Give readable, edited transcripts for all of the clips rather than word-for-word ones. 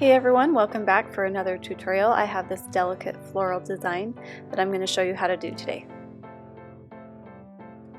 Hey everyone, welcome back for another tutorial. I have this delicate floral design that I'm going to show you how to do today.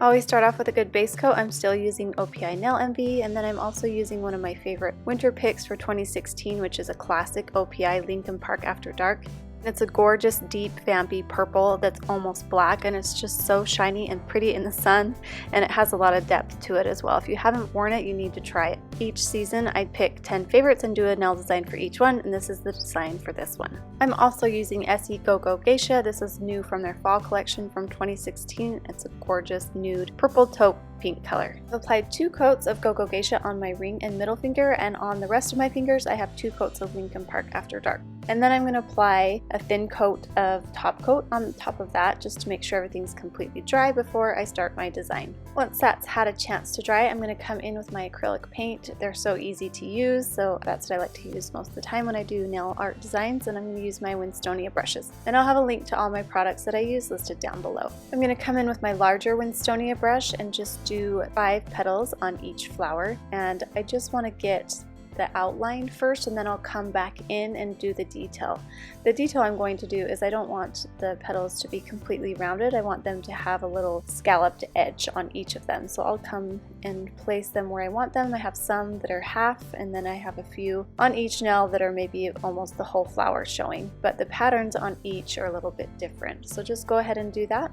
I always start off with a good base coat. I'm still using OPI Nail Envy, and then I'm also using one of my favorite winter picks for 2016, which is a classic OPI Lincoln Park After Dark. It's a gorgeous, deep, vampy purple that's almost black, and it's just so shiny and pretty in the sun, and it has a lot of depth to it as well. If you haven't worn it, you need to try it. Each season I pick 10 favorites and do a nail design for each one, and this is the design for this one. I'm also using Essie Go Go Geisha. This is new from their fall collection from 2016. It's a gorgeous nude purple taupe pink color. I've applied 2 coats of Go Go Geisha on my ring and middle finger, and on the rest of my fingers I have 2 coats of Lincoln Park After Dark. And then I'm going to apply a thin coat of top coat on top of that just to make sure everything's completely dry before I start my design. Once that's had a chance to dry, I'm going to come in with my acrylic paint. They're so easy to use, so that's what I like to use most of the time when I do nail art designs, and I'm going to use my Winstonia brushes. And I'll have a link to all my products that I use listed down below. I'm going to come in with my larger Winstonia brush and just do 5 petals on each flower, and I just want to get the outline first, and then I'll come back in and do the detail. The detail I'm going to do is I don't want the petals to be completely rounded. I want them to have a little scalloped edge on each of them. So I'll come and place them where I want them. I have some that are half, and then I have a few on each nail that are maybe almost the whole flower showing, but the patterns on each are a little bit different. So just go ahead and do that.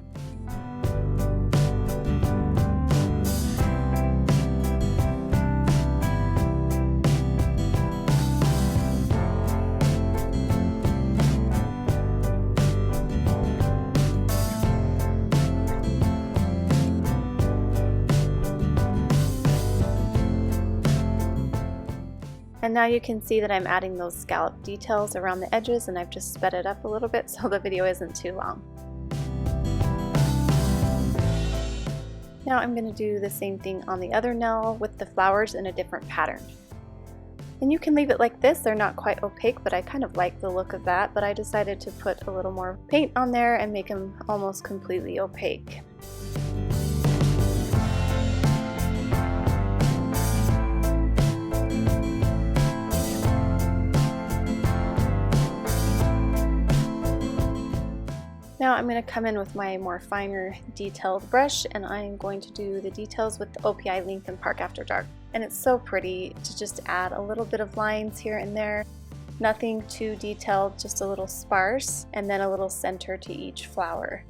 And now you can see that I'm adding those scallop details around the edges, and I've just sped it up a little bit so the video isn't too long. Now I'm going to do the same thing on the other nail with the flowers in a different pattern. And you can leave it like this. They're not quite opaque, but I kind of like the look of that, but I decided to put a little more paint on there and make them almost completely opaque. Now I'm going to come in with my more finer detailed brush, and I'm going to do the details with the OPI Lincoln Park After Dark. And it's so pretty to just add a little bit of lines here and there. Nothing too detailed, just a little sparse, and then a little center to each flower.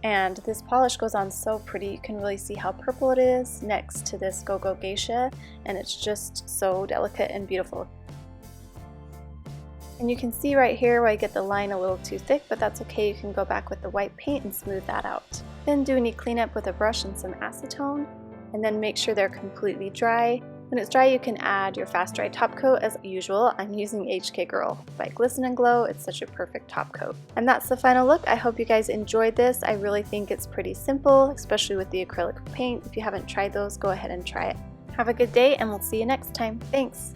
And this polish goes on so pretty. You can really see how purple it is next to this Go Go Geisha, and it's just so delicate and beautiful. And you can see right here where I get the line a little too thick, but that's okay. You can go back with the white paint and smooth that out. Then do any cleanup with a brush and some acetone, and then make sure they're completely dry. When it's dry, you can add your fast dry top coat. As usual, I'm using HK Girl by Glisten and Glow. It's such a perfect top coat. And that's the final look. I hope you guys enjoyed this. I really think it's pretty simple, especially with the acrylic paint. If you haven't tried those, go ahead and try it. Have a good day, and we'll see you next time. Thanks!